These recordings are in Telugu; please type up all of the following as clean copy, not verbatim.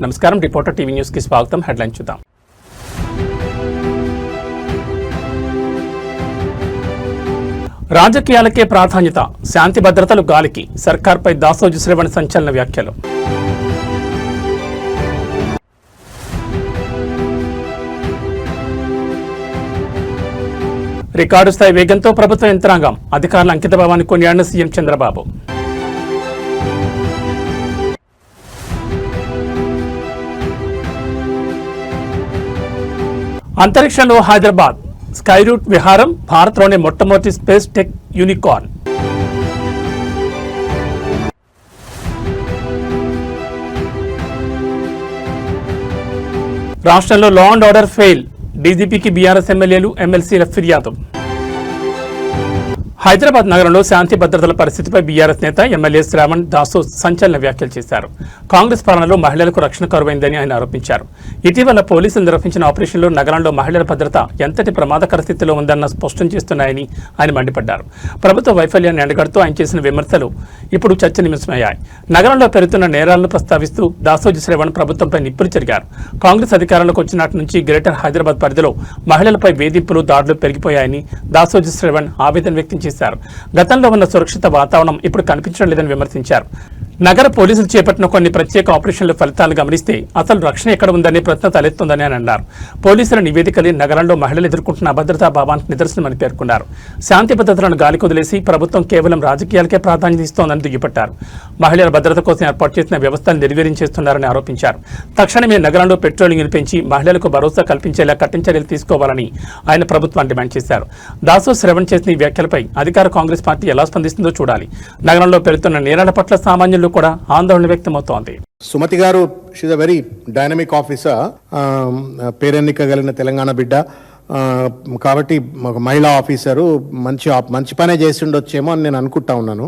నమస్కారం రిపోర్టర్ టీవీ న్యూస్ కి స్వాగతం. హెడ్లైన్ చూద్దాం. రాజకీయాలకే ప్రాధాన్యత, శాంతి భద్రతలు గాలికి, సర్కార్పై దాసోజు శ్రవణ్ సంచలన వ్యాఖ్యలు. రికార్డు స్థాయి వేగంతో ప్రభుత్వ యంత్రాంగం, అధికారుల అంకితభావాన్ని కొనియాడిన సీఎం చంద్రబాబు. అంతరిక్షంలో హైదరాబాద్, స్కై రూట్ విహారం, భారత్లోనే మొట్టమొదటి స్పేస్ టెక్ యూనికార్న్. రాష్ట్రంలో లా అండ్ ఆర్డర్ ఫెయిల్, డీజీపీకి బీఆర్ఎస్ ఎమ్మెల్యేలు ఎమ్మెల్సీల ఫిర్యాదు. హైదరాబాద్ నగరంలో శాంతి భద్రతల పరిస్థితిపై బీఆర్ఎస్ నేత ఎమ్మెల్యే శ్రావణ్ దాసు సంచలన వ్యాఖ్యలు చేశారు. కాంగ్రెస్ పాలనలో మహిళలకు రక్షణ కరువైందని ఆయన ఆరోపించారు. ఇటీవల పోలీసులు నిర్వహించిన ఆపరేషన్లో నగరంలో మహిళల భద్రత ఎంతటి ప్రమాదకర స్థితిలో ఉందన్న స్పష్టం చేస్తున్నాయని ఆయన మండిపడ్డారు. ప్రభుత్వ వైఫల్యాన్ని ఎండగడుతూ ఆయన చేసిన విమర్శలు ఇప్పుడు చర్చనీయాంశమయ్యాయి. నగరంలో పెరుగుతున్న నేరాలను ప్రస్తావిస్తూ దాసోజు శ్రవణ్ ప్రభుత్వంపై నిప్పులు చెరిగారు. కాంగ్రెస్ అధికారంలోకి వచ్చినట్టు నుంచి గ్రేటర్ హైదరాబాద్ పరిధిలో మహిళలపై వేధింపులు, దాడులు పెరిగిపోయాయని దాసోజు శ్రవణ్ ఆవేదన వ్యక్తం చేశారు. గతంలో ఉన్న సురక్షిత వాతావరణం ఇప్పుడు కనిపించడం లేదని విమర్శించారు. నగర పోలీసులు చేపట్టిన కొన్ని ప్రత్యేక ఆపరేషన్ల ఫలితాలను గమనిస్తే అసలు రక్షణ ఎక్కడ ఉందనే ప్రశ్న తలెత్తుందని అని అన్నారు. పోలీసుల నివేదికలే నగరంలో మహిళలు ఎదుర్కొంటున్న అభద్రతా భావానికి నిదర్శనమని పేర్కొన్నారు. శాంతి భద్రతలను గాలికి వదిలేసి ప్రభుత్వం కేవలం రాజకీయాలకే ప్రాధాన్యత ఇస్తోందని దుయ్యబట్టారు. మహిళల భద్రత కోసం ఏర్పాటు చేసిన వ్యవస్థను నిర్వీర్యం చేస్తున్నారని ఆరోపించారు. తక్షణమే నగరంలో పెట్రోలింగ్ను పెంచి మహిళలకు భరోసా కల్పించేలా కఠిన చర్యలు తీసుకోవాలని ఆయన ప్రభుత్వాన్ని డిమాండ్ చేశారు. దాసు శ్రవణ్ చేసిన ఈ వ్యాఖ్యలపై అధికార కాంగ్రెస్ పార్టీ ఎలా స్పందిస్తుందో చూడాలి. నగరంలో పెరుగుతున్న నేరాల పట్ల సామాన్యులు కూడా ఆందోళన వ్యక్తమవుతోంది. సుమతి గారు she's a very dynamic officer, పేరెన్నిక కలిగిన తెలంగాణ బిడ్డ కాబట్టి ఒక మహిళా ఆఫీసరు మంచి పనే చేసి ఉండొచ్చేమో అని నేను అనుకుంటా ఉన్నాను.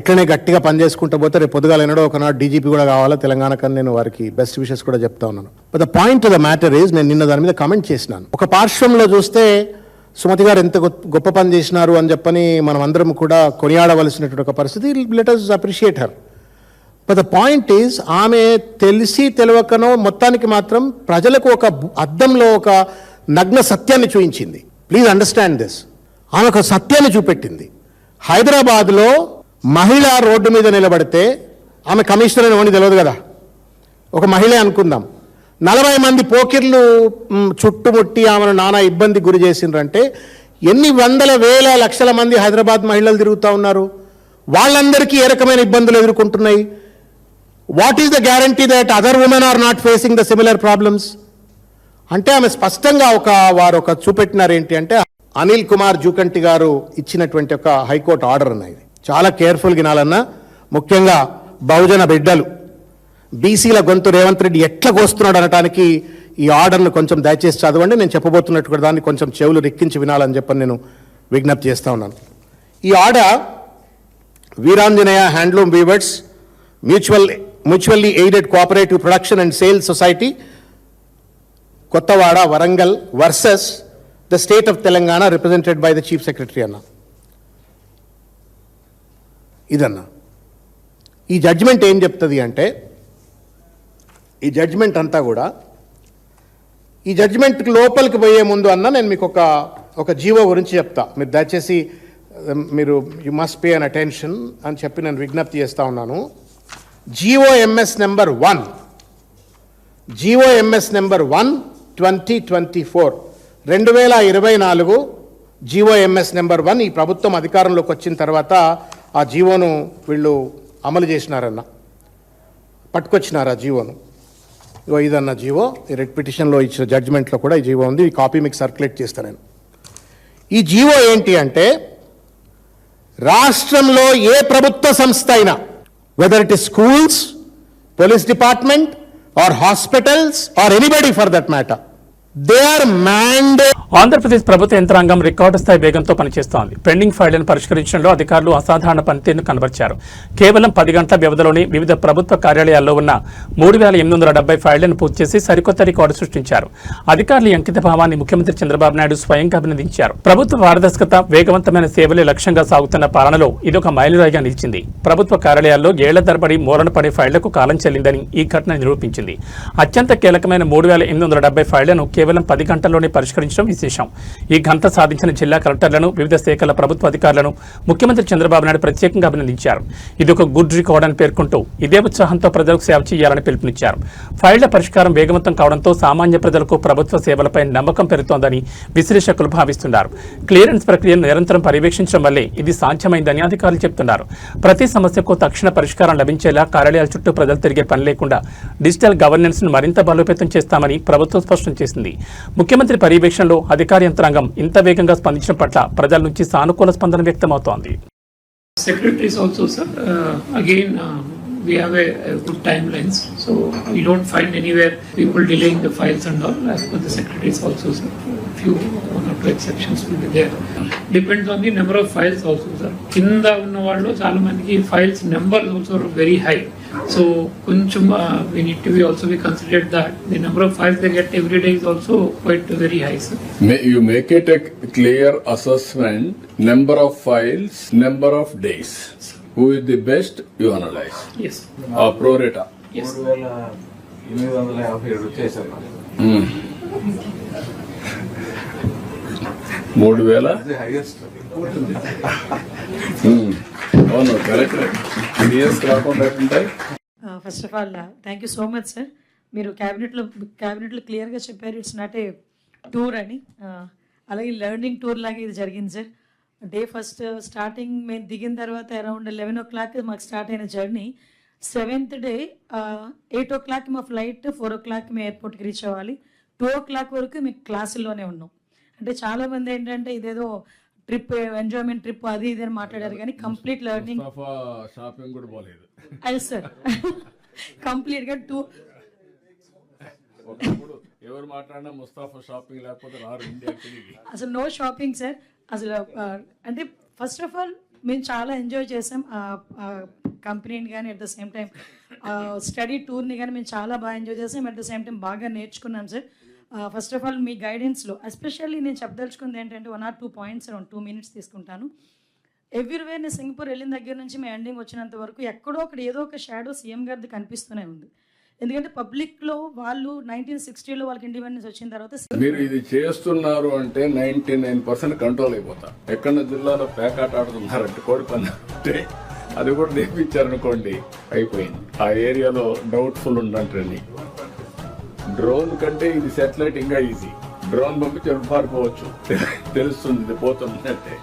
ఇట్లనే గట్టిగా పనిచేసుకుంటూ పోతే రేపు పొద్దుగాల ఎన్నడో ఒకనాడు డీజీపీ కూడా కావాలా తెలంగాణకని నేను వారికి బెస్ట్ విషెస్ కూడా చెప్తా ఉన్నాను. But the point of the matter is, నేను నిన్న దాని మీద కామెంట్ చేసినాను. ఒక పార్శ్వంలో చూస్తే సుమతి గారు ఎంత గొప్ప పని చేసినారు అని చెప్పని మనం అందరం కూడా కొనియాడవలసినటువంటి ఒక పరిస్థితి. Let us appreciate her. But the point is, ఆమె తెలిసి తెలియకనో మొత్తానికి మాత్రం ప్రజలకు ఒక అద్దంలో ఒక నగ్న సత్యాన్ని చూపించింది. Please understand this. ఆమె ఒక సత్యాన్ని చూపెట్టింది. హైదరాబాద్లో మహిళ రోడ్డు మీద నిలబడితే, ఆమె కమిషనర్ అని తెలియదు కదా, ఒక మహిళే అనుకుందాం, 40 మంది పోకిర్లు చుట్టుముట్టి ఆమెను నానా ఇబ్బంది గురి చేసిండ్రంటే ఎన్ని వందల వేల లక్షల మంది హైదరాబాద్ మహిళలు తిరుగుతూ ఉన్నారు. వాళ్ళందరికీ ఏ రకమైన ఇబ్బందులు ఎదుర్కొంటున్నాయి? What is the guarantee that other women are not facing the similar problems? అంటే ఆమె స్పష్టంగా వారు చూపెట్టినారు ఏంటి అంటే, అనిల్ కుమార్ జూకంటి గారు ఇచ్చినటువంటి ఒక హైకోర్టు ఆర్డర్ అన్నది చాలా కేర్ఫుల్గా వినాలన్నా. ముఖ్యంగా బహుజన బిడ్డలు, బీసీల గొంతు రేవంత్ రెడ్డి ఎట్లా కోస్తున్నాడు అనటానికి ఈ ఆర్డర్ను కొంచెం దయచేసి చదవండి. నేను చెప్పబోతున్నట్టు దాన్ని కొంచెం చెవులు రెక్కించి వినాలని చెప్పని నేను విజ్ఞప్తి చేస్తూ ఉన్నాను. ఈ order Veeranjaneya handloom weavers mutually aided cooperative production and sales society, Kothawada, Warangal versus the state of Telangana represented by the chief secretary అన్న. ఇదన్నా ఈ జడ్జిమెంట్ ఏం చెప్తుంది అంటే, ఈ జడ్జిమెంట్ అంతా కూడా, ఈ జడ్జిమెంట్ లోపలికి పోయే ముందు అన్న నేను మీకు ఒక జీవో గురించి చెప్తా. మీరు దయచేసి you must pay an attention అని చెప్పి నేను విజ్ఞప్తి చేస్తూ ఉన్నాను. GOMS నెంబర్ 1 2024 2024 GOMS నెంబర్ 1 ఈ ప్రభుత్వం అధికారంలోకి వచ్చిన తర్వాత ఆ జీవోను వీళ్ళు అమలు చేసినారన్న, పట్టుకొచ్చినారు ఆ జీవోను. ఇదన్న జీవో, ఈ రెడ్ పిటిషన్లో ఇచ్చిన జడ్జిమెంట్లో కూడా ఈ జీవో ఉంది. ఈ కాపీ మీకు సర్క్యులేట్ చేస్తాను నేను. ఈ జీవో ఏంటి అంటే, రాష్ట్రంలో ఏ ప్రభుత్వ సంస్థ అయినా, whether it is schools, police department or hospitals or anybody for that matter, they are mandate. Andhra Pradesh ప్రభుత్వ యంత్రాంగం రికార్డు స్థాయి వేగంతో పనిచేస్తోంది. పెండింగ్ ఫైళ్లను పరిష్కరించడంలో అధికారులు అసాధారణ పనితీరును కనబరిచారు. కేవలం 10 గంటల వ్యవధిలోనే వివిధ ప్రభుత్వ కార్యాలయాల్లో ఉన్న 3,870 ఫైళ్లను పూర్తి చేసి సరికొత్త రికార్డు సృష్టించారు. అధికారుల అంకిత భావాన్ని ముఖ్యమంత్రి చంద్రబాబు నాయుడు స్వయంగా అభినందించారు. ప్రభుత్వ పారదర్శకత, వేగవంతమైన సేవలే లక్ష్యంగా సాగుతున్న పాలనలో ఇదొక మైలురాయిగా నిలిచింది. ప్రభుత్వ కార్యాలయాల్లో ఏళ్ల తరబడి మూలన పడే ఫైళ్లకు కాలం చెల్లిందని ఈ ఘటన నిరూపించింది. అత్యంత కీలకమైన 3,870 ఫైళ్లను కేవలం 10 గంటల్లోనే పరిష్కరించడం విశేషం. ఈ ఘనత సాధించిన జిల్లా కలెక్టర్లను, వివిధ శాఖల ప్రభుత్వ అధికారులను ముఖ్యమంత్రి చంద్రబాబు నాయుడు ప్రత్యేకంగా అభినందించారు. ఇదొక గుడ్ రికార్డ్ అని పేర్కొంటూ ఇదే ఉత్సాహంతో ప్రజలకు సేవ చేయాలని పిలుపునిచ్చారు. ఫైళ్ల పరిష్కారం వేగవంతం కావడంతో సామాన్య ప్రజలకు ప్రభుత్వ సేవలపై నమ్మకం పెరుగుతోందని విశ్లేషకులు భావిస్తున్నారు. క్లియరెన్స్ ప్రక్రియను నిరంతరం పర్యవేక్షించడం వల్లే ఇది సాధ్యమైందని అధికారులు చెబుతున్నారు. ప్రతి సమస్యకు తక్షణ పరిష్కారం లభించేలా కార్యాలయాల చుట్టూ ప్రజలు తిరిగే పని లేకుండా డిజిటల్ గవర్నెన్స్ ను మరింత బలోపేతం చేస్తామని ప్రభుత్వం స్పష్టం చేసింది. ముఖ్యమంత్రి పర్యవేక్షణలో అధికార యంత్రాంగం ఇంత వేగంగా స్పందించడం పట్ల ప్రజల నుంచి సానుకూల స్పందన వ్యక్తమవుతోంది. Secretaries also, sir. Again, we have a good timelines, so we don't find anywhere people delaying the files and all. As per the secretaries also, sir. Few one or two exceptions will be there. Depends on the number of files also, sir. కింద ఉన్న వాళ్ళు చాలా మందికి files numbers also are very high. So కొంచెం we need to be also be considered that the number of files they get every day is also quite very high, sir. You make it a clear assessment, number of files, number of days. Who is the best, you analyze. Yes. Pro rata. Yes. 3,857 వచ్చేసారు. 3,000. హైయెస్ట్. అవును కరెక్ట్. ఇయర్స్ కాకుండా ఉంటాయి. First of all thank you so much sir. మీరు క్యాబినెట్లో క్లియర్గా చెప్పారు ఇట్స్ నాట్ ఏ టూర్ అని. అలాగే లెర్నింగ్ టూర్ లాగా ఇది జరిగింది సార్. డే ఫస్ట్ స్టార్టింగ్ మేము దిగిన తర్వాత అరౌండ్ 11 o'clock మాకు స్టార్ట్ అయిన జర్నీ. 7th డే 8 o'clock మా ఫ్లైట్, 4 o'clock మేము ఎయిర్పోర్ట్కి రీచ్ అవ్వాలి. 2 o'clock వరకు మీకు క్లాసుల్లోనే ఉన్నాం. అంటే చాలామంది ఏంటంటే ఇదేదో ట్రిప్, ఎంజాయ్మెంట్ ట్రిప్ అది ఇది అని మాట్లాడారు, కానీ కంప్లీట్ లెర్నింగ్. షాపింగ్ కూడా పోలేదు అది సార్ కంప్లీట్గా ఎవరు మాట్లాడినా ముస్తాఫా షాపింగ్ లేకపోతే రారు ఇండియాకి. అసలు నో షాపింగ్ సార్. అసలు అంటే ఫస్ట్ ఆఫ్ ఆల్ మేము చాలా ఎంజాయ్ చేసాం కంపెనీని కానీ, at the same time study టూర్ని కానీ మేము చాలా బాగా ఎంజాయ్ చేసాం. అట్ ద సేమ్ టైం బాగా నేర్చుకున్నాం సార్. ఫస్ట్ ఆఫ్ ఆల్ మీ గైడెన్స్లో ఎస్పెషల్లీ నేను చెప్పదలుచుకుంది ఏంటంటే 1 or 2 points అరౌండ్ 2 minutes తీసుకుంటాను. ఎవ్రీవేర్ నేను సింగపూర్ వెళ్ళిన దగ్గర నుంచి మేము ఎండింగ్ వచ్చినంత వరకు ఎక్కడో అక్కడ ఏదో ఒక షాడో సీఎం గారిది కనిపిస్తూనే ఉంది. ఎందుకంటే పబ్లిక్లో వాళ్ళు 1960లో వాళ్ళకి ఇండిపెండెన్స్ వచ్చిన తర్వాత మీరు ఇది చేస్తున్నారు అంటే 99% కంట్రోల్ అయిపోతా. ఎక్కడ జిల్లాలో పేకాట ఆడుతున్నారంటే కోడి పని అంటే అది కూడా నేర్పించారనుకోండి అయిపోయింది. ఆ ఏరియాలో డౌట్ఫుల్ ఉండండి. డ్రోన్ కంటే ఇది సెటిలైట్ ఇంకా ఈజీ. డ్రోన్ పంపించి పారిపోవచ్చు, తెలుస్తుంది ఇది పోతుందంటే.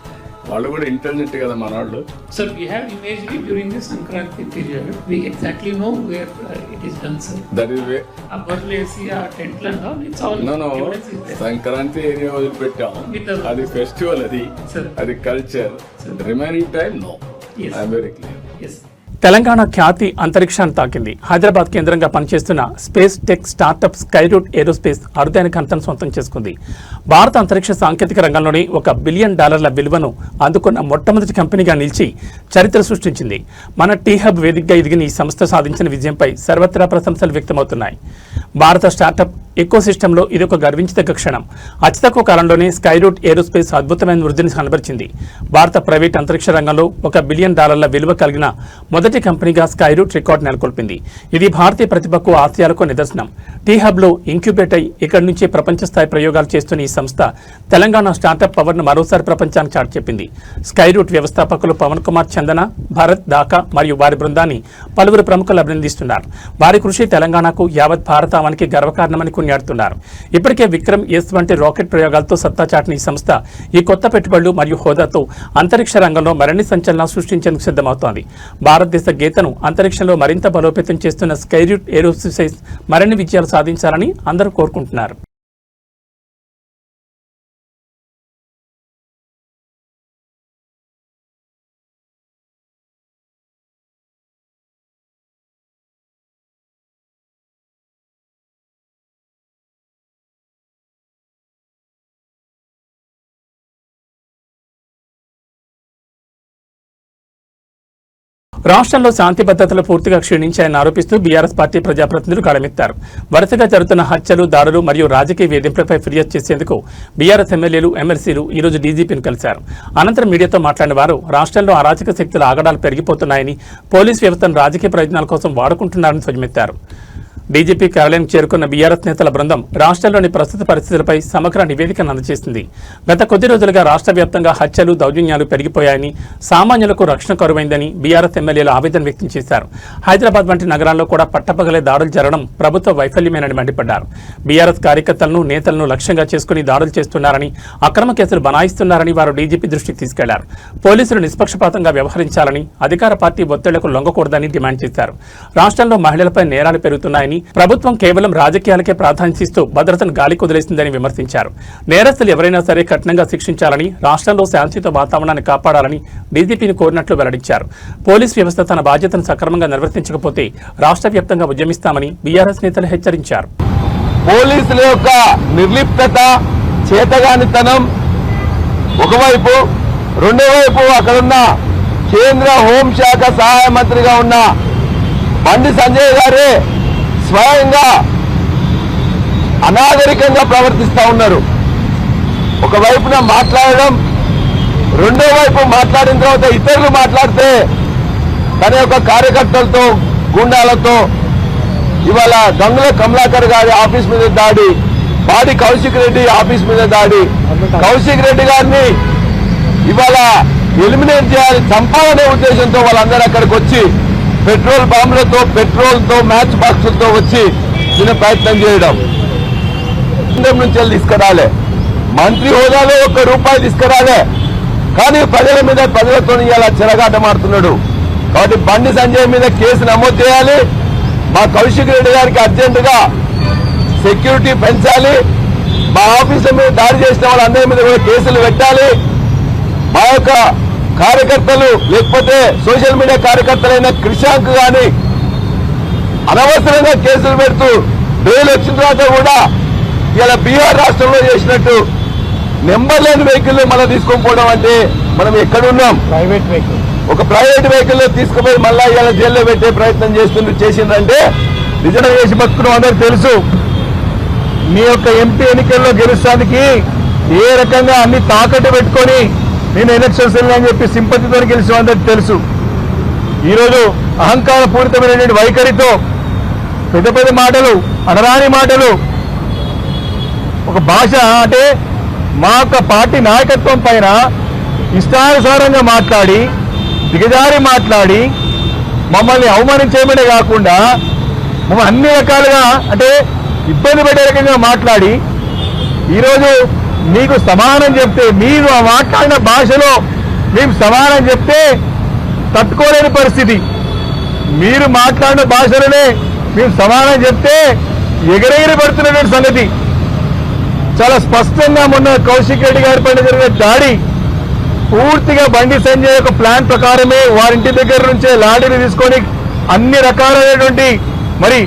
వాళ్ళు కూడా ఇంటెలిజెంట్ కదా మన వాళ్ళు. Sir, we have imaged it during the Sankranti period. We exactly know where it is done, sir. That is way. Abarlesi, tent and all, it's all No. evidence is there. Sankranti area వదిలిపెట్టాం. With the- అది ఫెస్టివల్, అది Sir. అది culture. Remaining time no. Yes. I'm very clear. Yes. Telangana ఖ్యాతి అంతరిక్షాన్ని తాకింది. హైదరాబాద్ కేంద్రంగా పనిచేస్తున్న space tech startup Skyroot Aerospace అరుదైన ఘనతను సొంతం చేసుకుంది. భారత అంతరిక్ష సాంకేతిక రంగంలోని $1 బిలియన్ విలువను అందుకున్న మొట్టమొదటి కంపెనీగా నిలిచి చరిత్ర సృష్టించింది. మన టీ హబ్ వేదికగా ఎదిగిన ఈ సంస్థ సాధించిన విజయంపై సర్వత్రా ప్రశంసలు వ్యక్తమవుతున్నాయి. భారత స్టార్టప్ ఎకోసిస్టంలో ఇదొక గర్వించదగ్గ క్షణం. అతి తక్కువ కాలంలోనే స్కైరూట్ ఏరోస్పేస్ అద్భుతమైన వృద్ధిని కనబరిచింది. భారత ప్రైవేట్ అంతరిక్ష రంగంలో $1 బిలియన్ విలువ కలిగిన మొదటి కంపెనీగా స్కైరూట్ రికార్డు నెలకొల్పింది. ఇది భారతీయ ప్రతిభకు, ఆశయాలకు నిదర్శనం. టీ హబ్లో ఇంక్యుబేట్ అయి ఇక్కడి నుంచే ప్రపంచ స్థాయి ప్రయోగాలు చేస్తున్న ఈ సంస్థ తెలంగాణ స్టార్టప్ పవర్ను మరోసారి ప్రపంచానికి చాటి చెప్పింది. స్కైరూట్ వ్యవస్థాపకులు పవన్ కుమార్ చందన, భరత్ దాకా మరియు వారి బృందాన్ని పలువురు ప్రముఖులు అభినందిస్తున్నారు. వారి కృషి తెలంగాణకు, యావత్ భారతావనికి గర్వకారణమని కొనియాడుతున్నారు. ఇప్పటికే విక్రమ్ ఎస్ వంటి రాకెట్ ప్రయోగాలతో సత్తా చాటిన ఈ సంస్థ ఈ కొత్త పెట్టుబడులు మరియు హోదాతో అంతరిక్ష రంగంలో మరిన్ని సంచలనాలు సృష్టించేందుకు సిద్ధమవుతోంది. భారతదేశ గీతను అంతరిక్షంలో మరింత బలోపేతం చేస్తున్న స్కైరూట్ ఏరోస్పేస్ మరిన్ని విజయాలు సాధించాలని అందరూ కోరుకుంటున్నారు. రాష్ట్రంలో శాంతి భద్రతలు పూర్తిగా క్షీణించాయని ఆరోపిస్తూ బీఆర్ఎస్ పార్టీ ప్రజాప్రతినిధులు గళమెత్తారు. వరుసగా జరుగుతున్న హత్యలు, దాడులు మరియు రాజకీయ వేధింపులపై ఫిర్యాదు చేసేందుకు బీఆర్ఎస్ ఎమ్మెల్యేలు, ఎమ్మెల్సీలు ఈ రోజు డీజీపీని కలిశారు. అనంతరం మీడియాతో మాట్లాడిన వారు రాష్ట్రంలో అరాచక శక్తుల ఆగడాలు పెరిగిపోతున్నాయని, పోలీసు వ్యవస్థను రాజకీయ ప్రయోజనాల కోసం వాడుకుంటున్నారని ధ్వజమెత్తారు. డీజీపీ కార్యాలయం చేరుకున్న బీఆర్ఎస్ నేతల బృందం రాష్ట్రంలోని ప్రస్తుత పరిస్థితులపై సమగ్ర నివేదికను అందజేసింది. గత కొద్ది రోజులుగా రాష్ట్ర వ్యాప్తంగా హత్యలు, దౌర్జన్యాలు పెరిగిపోయాయని, సామాన్యులకు రక్షణ కరువైందని బీఆర్ఎస్ ఎమ్మెల్యేలు ఆవేదన వ్యక్తం చేశారు. హైదరాబాద్ వంటి నగరాల్లో కూడా పట్టపగలే దాడులు జరగడం ప్రభుత్వ వైఫల్యమేనని మండిపడ్డారు. బీఆర్ఎస్ కార్యకర్తలను, నేతలను లక్ష్యంగా చేసుకుని దాడులు చేస్తున్నారని, అక్రమ కేసులు బనాయిస్తున్నారని వారు డీజీపీ దృష్టికి తీసుకెళ్లారు. పోలీసులు నిష్పక్షపాతంగా వ్యవహరించాలని, అధికార పార్టీ ఒత్తిళ్లకు లొంగకూడదని డిమాండ్ చేశారు. రాష్ట్రంలో మహిళలపై నేరాలు పెరుగుతున్నాయని, ప్రభుత్వం కేవలం రాజకీయాలకే ప్రాధాన్యత ఇస్తూ భద్రతను గాలి కుదిలేసిందని విమర్శించారు. నేరస్తులు ఎవరైనా సరే కఠినంగా శిక్షించాలని, రాష్ట్రంలో శాంతియుత వాతావరణాన్ని కాపాడాలని డీజీపీని కోరినట్లు వెల్లడించారు. పోలీస్ వ్యవస్థ తన బాధ్యతను సక్రమంగా నిర్వర్తించకపోతే రాష్ట్ర వ్యాప్తంగా ఉద్యమిస్తామని బీఆర్ఎస్ నేతలు హెచ్చరించారు. పోలీసుల యొక్క నిర్లిప్తత, చేతగానితనం ఒకవైపు, రెండో వైపు అక్కడున్న కేంద్ర హోంశాఖ సహాయ మంత్రిగా ఉన్న బండి సంజయ్ గారే స్వయంగా అనాగరికంగా ప్రవర్తిస్తూ ఉన్నారు. ఒకవైపున మాట్లాడడం, రెండో వైపు మాట్లాడిన తర్వాత ఇతరులు మాట్లాడితే తన యొక్క కార్యకర్తలతో, గుండాలతో ఇవాళ గంగుల కమలాకర్ గారి ఆఫీస్ మీద దాడి, పాడి కౌశిక్ రెడ్డి ఆఫీస్ మీద దాడి, కౌశిక్ రెడ్డి గారిని ఇవాళ ఎలిమినేట్ చేయాలి, చంపాలనే ఉద్దేశంతో వాళ్ళందరూ అక్కడికి వచ్చి పెట్రోల్ బాంబులతో, పెట్రోల్తో, మ్యాచ్ బాక్సులతో వచ్చి దీని ప్రయత్నం చేయడం. కేంద్రం నుంచి తీసుకురాలే, మంత్రి హోదాలో ₹1 తీసుకురాలే, కానీ ప్రజల మీద, ప్రజలతో ఇలా చెరగాటమాడుతున్నాడు. కాబట్టి బండి సంజయ్ మీద కేసు నమోదు చేయాలి. మా కౌశిక్ రెడ్డి గారికి అర్జెంటుగా సెక్యూరిటీ పెంచాలి. మా ఆఫీసుల మీద దాడి చేసిన వాళ్ళందరి మీద కూడా కేసులు పెట్టాలి. మా యొక్క కార్యకర్తలు, లేకపోతే సోషల్ మీడియా కార్యకర్తలైన క్రిషాంక్ గాని అనవసరంగా కేసులు పెడుతూ బెయిల్ వచ్చిన తర్వాత కూడా ఇలా బీహార్ రాష్ట్రంలో చేసినట్టు నెంబర్ లేని వెహికల్ మళ్ళీ తీసుకొని పోవడం అంటే మనం ఎక్కడున్నాం? ఒక ప్రైవేట్ వెహికల్లో తీసుకుపోయి మళ్ళా ఇలా జైల్లో పెట్టే ప్రయత్నం చేసిందంటే నిజంగా చేసి బతుకున్నాం. అందరికి తెలుసు. మీ యొక్క ఎంపీ ఎన్నికల్లో గెలుస్తానికి ఏ రకంగా అన్ని తాకట్టు పెట్టుకొని నేను ఎలక్షన్స్ అని చెప్పి సింపతితో గెలిచిన అందరికి తెలుసు. ఈరోజు అహంకార పూరితమైనటువంటి వైఖరితో పెద్ద పెద్ద మాటలు, అనరాని మాటలు, ఒక భాష అంటే మా యొక్క పార్టీ నాయకత్వం పైన ఇష్టానుసారంగా మాట్లాడి, దిగజారి మాట్లాడి మమ్మల్ని అవమానించేయమనే కాకుండా మమ్మల్ని అన్ని రకాలుగా అంటే ఇబ్బంది పెట్టే రకంగా మాట్లాడి ఈరోజు మీకు సమానం చెప్తే, మీరు మాట్లాడిన భాషలో మేము సమానం చెప్తే తట్టుకోలేని పరిస్థితి. మీరు మాట్లాడిన భాషలోనే మేము సమానం చెప్తే ఎగరెగిరి పడుతున్నటువంటి సంగతి చాలా స్పష్టంగా. మొన్న కౌశిక్ రెడ్డి గారి పైన జరిగిన దాడి పూర్తిగా బండి సంజయ్ యొక్క ప్లాన్ ప్రకారమే వారింటి దగ్గర నుంచే లాఠీని తీసుకొని అన్ని రకాలైనటువంటి మరి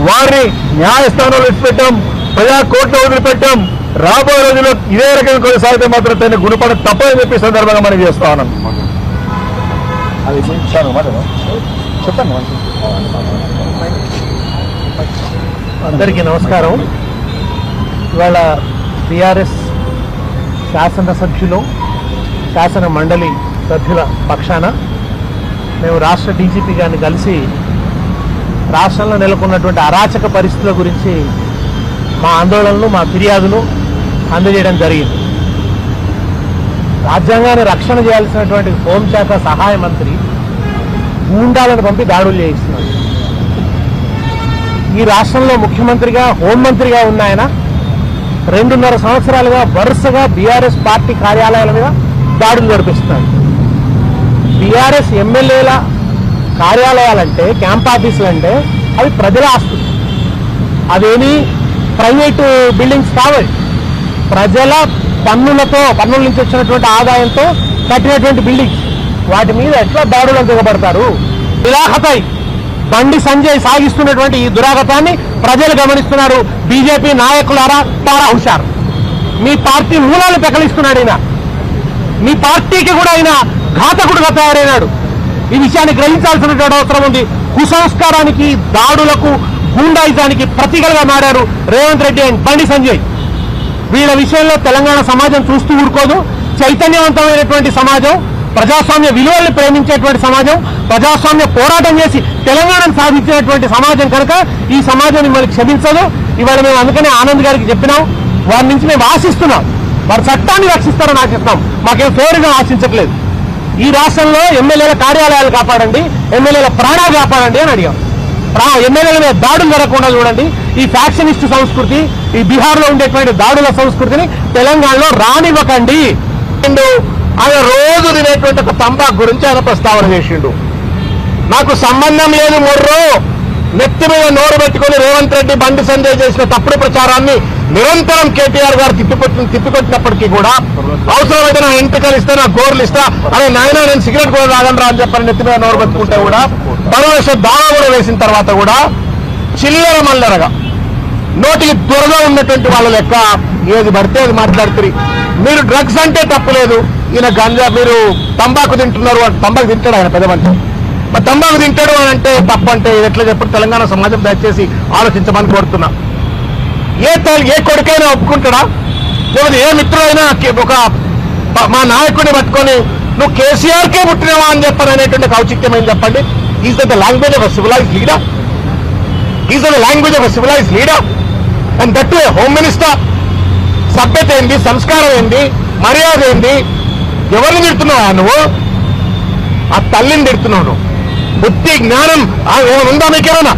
వారిని న్యాయస్థానంలో విడిచిపెట్టాం, ప్రజా కోర్టులో వదిలిపెట్టాం. రాబోయే రోజుల్లో ఇదే రకంగా కొనసాగితే మాత్రం తన గుణపడ తప్పని చెప్పి సందర్భంగా మనం చేస్తా ఉన్నాం. అందరికీ నమస్కారం. ఇవాళ బీఆర్ఎస్ శాసనసభ్యులు, శాసన మండలి సభ్యుల పక్షాన మేము రాష్ట్ర డీజీపీ గారిని కలిసి రాష్ట్రంలో నెలకొన్నటువంటి అరాచక పరిస్థితుల గురించి మా ఆందోళనలు, మా ఫిర్యాదులు అందజేయడం జరిగింది. రాజ్యాంగాన్ని రక్షణ చేయాల్సినటువంటి హోంశాఖ సహాయ మంత్రి గూండాలను పంపి దాడులు చేయిస్తున్నాడు. ఈ రాష్ట్రంలో ముఖ్యమంత్రిగా, హోంమంత్రిగా ఉన్న ఆయన 2.5 సంవత్సరాలుగా వరుసగా బీఆర్ఎస్ పార్టీ కార్యాలయాల మీద దాడులు జరిపిస్తున్నాడు. బీఆర్ఎస్ ఎమ్మెల్యేల కార్యాలయాలంటే, క్యాంప్ ఆఫీసులు అంటే అవి ప్రజల ఆస్తులు. అవేమీ ప్రైవేటు బిల్డింగ్స్ కావాలి. ప్రజల పన్నుల నుంచి వచ్చినటువంటి ఆదాయంతో కట్టినటువంటి బిల్డింగ్స్. వాటి మీద ఎట్లా దాడులు దిగబడతారు? దురాగతాయి బండి సంజయ్ సాగిస్తున్నటువంటి ఈ దురాగతాన్ని ప్రజలు గమనిస్తున్నారు. బీజేపీ నాయకులారా తారా హుషారు. మీ పార్టీ మూలాలు పెకలిస్తున్నాడు. ఆయన మీ పార్టీకి కూడా ఆయన ఘాతకుడుగా తయారైనాడు. ఈ విషయాన్ని గ్రహించాల్సినటువంటి అవసరం ఉంది. కుసంస్కారానికి, దాడులకు, గూండాయిజానికి ప్రతీకలుగా మారారు రేవంత్ రెడ్డి అండ్ బండి సంజయ్. వీళ్ళ విషయంలో తెలంగాణ సమాజం చూస్తూ ఊరుకోదు. చైతన్యవంతమైనటువంటి సమాజం, ప్రజాస్వామ్య విలువల్ని ప్రేమించేటువంటి సమాజం, ప్రజాస్వామ్య పోరాటం చేసి తెలంగాణను సాధించినటువంటి సమాజం కనుక ఈ సమాజం మిమ్మల్ని క్షమించదు. ఇవాళ మేము అందుకనే ఆనంద్ గారికి చెప్పినాం, వారి నుంచి మేము ఆశిస్తున్నాం, వారు చట్టాన్ని రక్షిస్తారని ఆశిస్తున్నాం, మాకేం ఫేవర్గా ఆశించట్లేదు. ఈ రాష్ట్రంలో ఎమ్మెల్యేల కార్యాలయాలు కాపాడండి, ఎమ్మెల్యేల ప్రాణాలు కాపాడండి అని అడిగాం. ఎమ్మెల్యేల మీద దాడులు జరగకుండా చూడండి. ఈ ఫ్యాక్షనిస్ట్ సంస్కృతి, ఈ బీహార్లో ఉండేటువంటి దాడుల సంస్కృతిని తెలంగాణలో రానివ్వకండి. ఆయన రోజు తినేటువంటి ఒక తంబాకు గురించి ఆయన ప్రస్తావన చేసిండు. నాకు సంబంధం లేదు మొర్రో, నెత్తి మీద నోరు పెట్టుకుని రేవంత్ రెడ్డి, బండి సంజయ్ చేసిన తప్పుడు ప్రచారాన్ని నిరంతరం కేటీఆర్ గారు తిప్పికొట్టినప్పటికీ కూడా అవసరమైతే నా ఎంపికలు ఇస్తా, నా గోర్లు ఇస్తా, అరే నాయన నేను సిగరెట్ కూడా తాగనరా అని చెప్పని నెత్తి మీద నోరు పెట్టుకుంటే కూడా పరువేష దావా కూడా వేసిన తర్వాత కూడా చిల్లర మల్లరగా నోటికి త్వరగా ఉన్నటువంటి వాళ్ళ లెక్క ఏది పడితే అది మాట్లాడుతుంది. మీరు డ్రగ్స్ అంటే తప్పులేదు, ఈయన గంజా, మీరు తంబాకు తింటున్నారు, తంబాకు తింటాడు ఆయన పెద్ద మనిషి, మరి తంబాకు తింటాడు అని అంటే తప్పు అంటే ఎట్లా చెప్పి తెలంగాణ సమాజం దయచేసి ఆలోచించమని కోరుతున్నా. ఏ కొడుకైనా ఒప్పుకుంటాడా? లేకపోతే ఏ మిత్రుడైనా ఒక మా నాయకుడిని పట్టుకొని నువ్వు కేసీఆర్కే పుట్టినవా అని చెప్పని అనేటువంటి ఔచిత్యం ఏం చెప్పండి? Is the language of civilized leader? Is the language of civilized leader? And that home minister. సభ్యత ఏంది, సంస్కారం ఏంది, మర్యాద ఏంది? ఎవరిని తిడుతున్నావా నువ్వు? ఆ తల్లిని తిడుతున్నావు నువ్వు. బుద్ధి జ్ఞానం ఉందా మీకేమన్నా?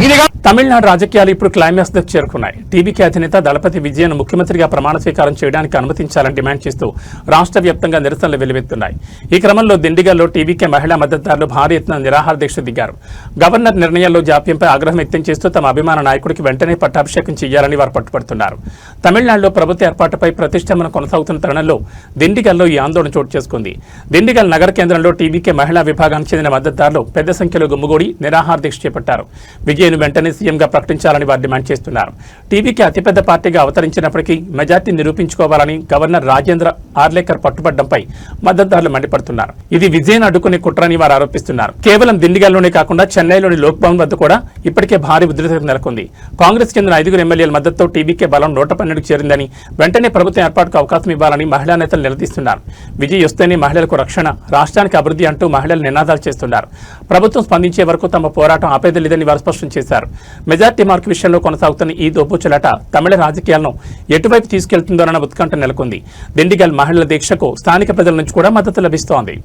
ఇది తమిళనాడు రాజకీయాలు ఇప్పుడు క్లైమాక్స్ దకు చేరుకున్నాయి. టీవీకే అధినేత దళపతి విజయన్ ముఖ్యమంత్రిగా ప్రమాణ స్వీకారం చేయడానికి అనుమతించాలని డిమాండ్ చేస్తూ రాష్ట్ర వ్యాప్తంగా నిరసనలు వెల్లువెత్తున్నాయి. ఈ క్రమంలో దిండిగల్లో టీవీకే మహిళా మద్దతుదారులు భారీ ఎత్తున నిరాహార దీక్ష దిగారు. గవర్నర్ నిర్ణయాల్లో జాప్యంపై ఆగ్రహం వ్యక్తం చేస్తూ తమ అభిమాన నాయకుడికి వెంటనే పట్టాభిషేకం చేయాలని వారు పట్టుపడుతున్నారు. తమిళనాడులో ప్రభుత్వ ఏర్పాటుపై ప్రతిష్టంభన కొనసాగుతున్న తరుణంలో దిండిగల్లో ఈ ఆందోళన చోటు చేసుకుంది. దిండిగల్ నగర కేంద్రంలో టీవీకే మహిళా విభాగానికి చెందిన మద్దతుదారులు పెద్ద సంఖ్యలో గుమ్ముగూడి నిరాహార దీక్ష చేపట్టారు. విజయన్ వెంటనే సీఎంగా ప్రకటించాలని వారు డిమాండ్ చేస్తున్నారు. టీవీకి అతిపెద్ద పార్టీగా అవతరించినప్పటికీ మెజార్టీ నిరూపించుకోవాలని గవర్నర్ రాజేంద్ర ఆర్లేకర్ పట్టుబడ్డంపై మద్దతుదారులు మండిపడుతున్నారు. ఇది విజయన్ అడ్డుకునే కుట్రని వారు ఆరోపిస్తున్నారు. కేవలం దిండిగల్లోనే కాకుండా చెన్నైలోని లోక్ భవన్ వద్ద కూడా ఇప్పటికే భారీ ఉద్రిక్తత నెలకొంది. కాంగ్రెస్ చెందిన 5 ఎమ్మెల్యేల మద్దతుతో టీవీకే బలం 112కు చేరిందని, వెంటనే ప్రభుత్వం ఏర్పాటుకు అవకాశం ఇవ్వాలని మహిళా నేతలు నిలదీస్తున్నారు. విజయ్ వస్తేనే మహిళలకు రక్షణ, రాష్ట్రానికి అభివృద్ధి అంటూ మహిళలు నినాదాలు చేస్తున్నారు. ప్రభుత్వం స్పందించే వరకు తమ పోరాటం ఆపేది లేదని వారు స్పష్టం చేశారు. మెజార్టీ మార్కు విషయంలో కొనసాగుతున్న ఈ దోబుచులాట తమిళ రాజకీయాలను ఎటువైపు తీసుకెళ్తుందోనన్న ఉత్కంఠ నెలకొంది. దిండిగల్ మహిళల దీక్షకు స్థానిక ప్రజల నుంచి కూడా మద్దతు లభిస్తోంది.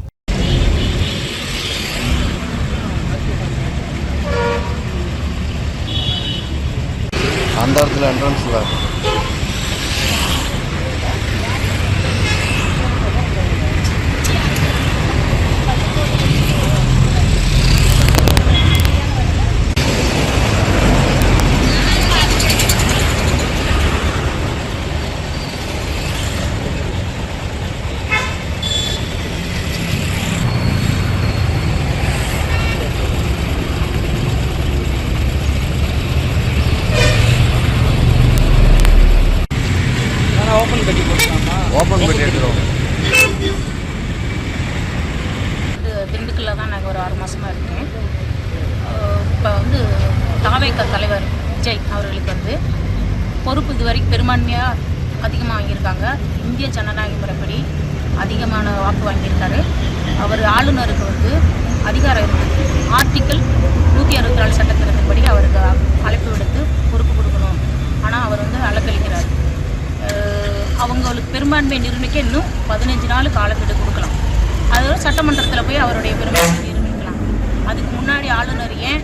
திண்டுக்கல்ல தான் நாங்கள் ஒரு 6 மாதமாக இருக்கேன். இப்போ வந்து தாவேக தலைவர் விஜய் அவர்களுக்கு வந்து பொறுப்பு இது வரைக்கும் பெரும்பான்மையாக அதிகமாக வாங்கியிருக்காங்க. இந்திய ஜனநாயக முறைப்படி அதிகமான வாக்கு வாங்கியிருக்காரு. அவர் ஆளுநருக்கு வந்து அதிகாரம் இருக்குது. ஆர்டிக்கிள் 164 சட்டத்திட்டத்தின்படி அவருக்கு அழைப்பு விடுத்து பொறுப்பு கொடுக்கணும். ஆனால் அவர் வந்து அலக்களிக்கிறார். அவங்களுக்கு பெரும்பான்மை நிரூபிக்க இன்னும் 15 நாள் காலக்கெடு கொடுக்கலாம். அது சட்டமன்றத்தில் போய் அவருடைய பெரும்பான்மை நிரூபிக்கலாம். அதுக்கு முன்னாடி ஆளுநர் ஏன்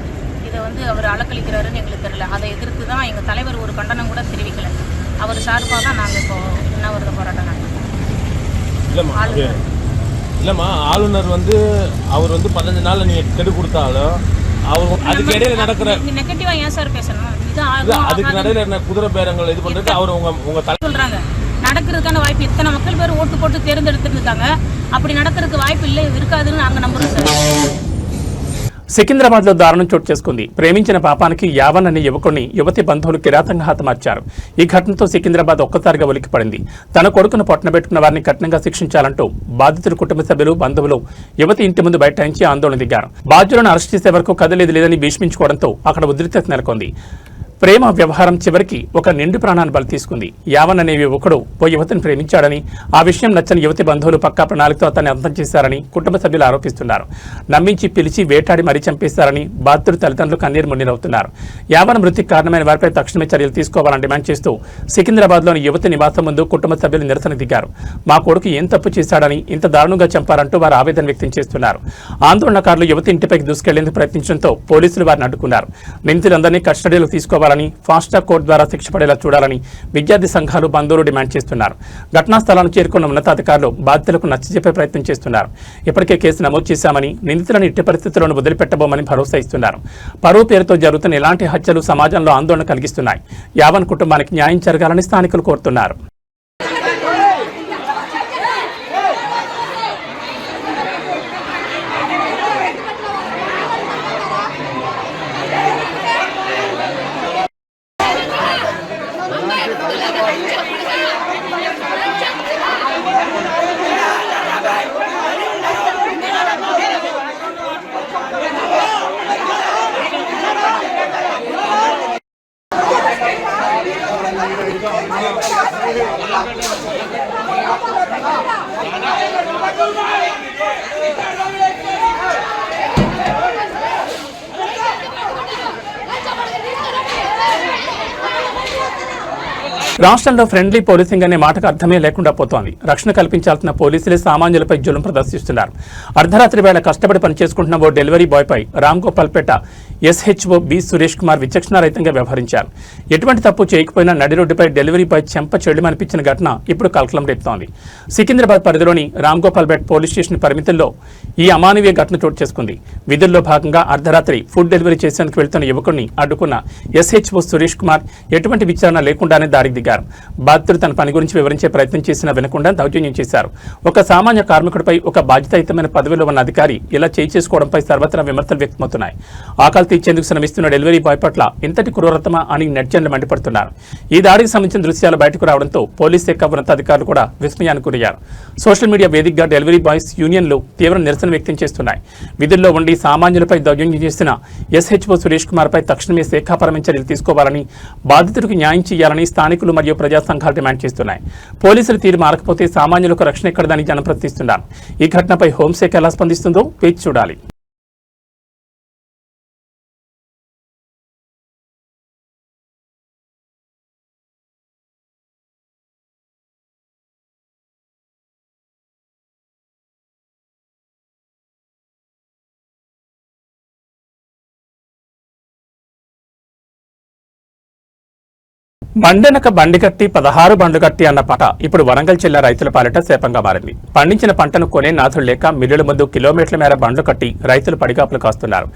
இதை வந்து அவர் அலக்களிக்கிறாருன்னு எங்களுக்கு தெரியல. அதை எதிர்த்து தான் எங்கள் தலைவர் ஒரு கண்டனம் கூட தெரிவிக்கலை. அவர் சார்பாக தான் நாங்கள் இப்போ உண்ணாவிரத போராட்டம் நடத்தோம். இல்லைம்மா, ஆளுநர் வந்து அவர் வந்து 15 நாள் நீங்கள் கெடு கொடுத்தாலும் அவர் அதுக்கு இடையில நடக்கிற நெகட்டிவா ஏன் சார் பேசணும்? அதுக்கு நடுவில் என்ன குதிரை பேரங்கள் இது பண்றது அவர் உங்க தலை சொல்றாங்க. நடக்கிறதுக்கான வாய்ப்பு இத்தனை மக்கள் பேர் ஓட்டு போட்டு தேர்ந்தெடுத்துருக்காங்க. அப்படி நடக்கிறதுக்கு வாய்ப்பு இல்லை, இருக்காதுன்னு நாங்கள் நம்புறோம் சார். సికింద్రాబాద్ లో దారుణం చోటు చేసుకుంది. ప్రేమించిన పాపానికి యావన్ అనే యువకుడిని యువతి బంధువులు కిరాతంగా హతమార్చారు. ఈ ఘటనతో సికింద్రాబాద్ ఒక్కసారిగా ఉలిక్కిపడింది. తన కొడుకును పొట్టనబెట్టుకున్న వారిని కఠినంగా శిక్షించాలంటూ బాధితుల కుటుంబ సభ్యులు, బంధువులు యువతి ఇంటి ముందు బైఠాయించి ఆందోళన దిగారు. బాధ్యులను అరెస్ట్ చేసే వరకు కదలేదు లేదని భీష్మించుకోవడంతో అక్కడ ఉద్రిక్తత నెలకొంది. ప్రేమ వ్యవహారం చివరికి ఒక నిండు ప్రాణాన్ని బలి తీసుకుంది. యావన్ అనే యువకుడు ఓ యువతిని ప్రేమించాడని, ఆ విషయం నచ్చని యువతి బంధువులు పక్కా ప్రణాళికతో అతన్ని అంతం చేశారని కుటుంబ సభ్యులు ఆరోపిస్తున్నారు. నమ్మించి పిలిచి వేటాడి మరీ చంపేశారని బాధితుడు తల్లిదండ్రులు కన్నీరు మున్నీరవుతున్నారు. యావన్ మృతికి కారణమైన వారిపై తక్షణమే చర్యలు తీసుకోవాలని డిమాండ్ చేస్తూ సికింద్రాబాద్లోని యువతి నివాసం ముందు కుటుంబ సభ్యులు నిరసన దిగారు. మా కొడుకు ఏం తప్పు చేశాడని ఇంత దారుణంగా చంపారంటూ వారు ఆవేదన వ్యక్తం చేస్తున్నారు. ఆందోళనకారులు యువతి ఇంటిపైకి దూసుకెళ్లేందుకు ప్రయత్నించడంతో పోలీసులు వారిని అడ్డుకున్నారు. నిందితులందరినీ కస్టడీలోకి తీసుకోవాలని, ఫాస్ట్ ట్రాక్ కోర్టు ద్వారా శిక్ష పడేలా చూడాలని విద్యార్థి సంఘాలు, బంధువులు డిమాండ్ చేస్తున్నారు. ఘటనా స్థలానికి చేరుకున్న ఉన్నతాధికారులు బాధితులకు నచ్చజెప్పే ప్రయత్నం చేస్తున్నారు. ఇప్పటికే కేసు నమోదు చేశామని, నిందితులను ఎట్టి పరిస్థితుల్లోనూ వదిలిపెట్టబోమని భరోసా ఇస్తున్నారు. పరువు పేరుతో జరుగుతున్న ఇలాంటి హత్యలు సమాజంలో ఆందోళన కలిగిస్తున్నాయి. యావన్ కుటుంబానికి న్యాయం జరగాలని స్థానికులు కోరుతున్నారు. రాష్ట్రంలో ఫ్రెండ్లీ పోలీసింగ్ అనే మాటకు అర్థమే లేకుండా పోతోంది. రక్షణ కల్పించాల్సిన పోలీసులే సామాన్యులపై జులుం ప్రదర్శిస్తున్నారు. అర్ధరాత్రి వేళ కష్టపడి పనిచేసుకుంటున్న ఓ డెలివరీ బాయ్పై రామ్గోపాల్పేట ఎస్హెచ్ఓ బి సురేష్ కుమార్ విచక్షణారహితంగా వ్యవహరించారు. ఎటువంటి తప్పు చేయకపోయినా నడి రోడ్డుపై డెలివరీ బాయ్ చెంప చెడుమనిపించిన ఘటన ఇప్పుడు కలకలం రేపుతోంది. సికింద్రాబాద్ పరిధిలోని రామ్గోపాల్పేట పోలీస్ స్టేషన్ పరిమితుల్లో ఈ అమానవీయ ఘటన చోటు చేసుకుంది. విధుల్లో భాగంగా అర్ధరాత్రి ఫుడ్ డెలివరీ చేసేందుకు వెళ్తున్న యువకుడిని అడ్డుకున్న ఎస్హెచ్ఓ సురేష్ కుమార్ ఎటువంటి విచారణ లేకుండానే దారికి దిగారు. బాధితుడు తన పని గురించి వివరించే ప్రయత్నం చేసినా వినకుండా దౌర్జన్యం చేశారు. ఒక సామాన్య కార్మికుడిపై ఒక బాధ్యతాయుతమైన పదవిలో ఉన్న అధికారి ఇలా చేసుకోవడంపై సర్వత్రా విమర్శలు వ్యక్తమవుతున్నాయి. ఆకలి తీర్చేందుకు శ్రమిస్తున్న డెలివరీ బాయ్ పట్ల ఇంతటి క్రూరతమా అని నెటిజన్లు మండిపడుతున్నారు. ఈ దాడికి సంబంధించిన దృశ్యాలు బయటకు రావడంతో పోలీస్ శాఖ ఉన్నతాధికారులు కూడా విస్మయానికి గురయ్యారు. సోషల్ మీడియా వేదికగా డెలివరీ బాయ్స్ యూనియన్లు తీవ్ర నిరసన వ్యక్తం చేస్తున్నాయి. విధుల్లో ఉండి సామాన్యులపై దౌర్జన్యం చేసిన ఎస్హెచ్ఓ సురేష్ కుమార్ పై తక్షణమే శాఖాపరమైన చర్యలు తీసుకోవాలని, బాధితుడికి న్యాయం చేయాలని స్థానికులు మరియు ప్రజా సంఘాలు డిమాండ్ చేస్తున్నాయి. పోలీసులు తీరు మారకపోతే సామాన్యులకు రక్షణ ఎక్కడదని జనం ప్రశ్నిస్తున్నారు. ఈ ఘటనపై హోంశాఖ ఎలా స్పందిస్తుందో వేచి చూడాలి. మండెనక బండి కట్టి 16 బండ్లు కట్టి అన్న పాట ఇప్పుడు వరంగల్ జిల్లా రైతుల పాలిట శాపంగా మారింది. పండించిన పంటను కొనే నాథులు లేక మిల్లుల ముందు కిలోమీటర్ల మేర బండ్లు కట్టి రైతులు పడిగాపులు కాస్తున్నారు.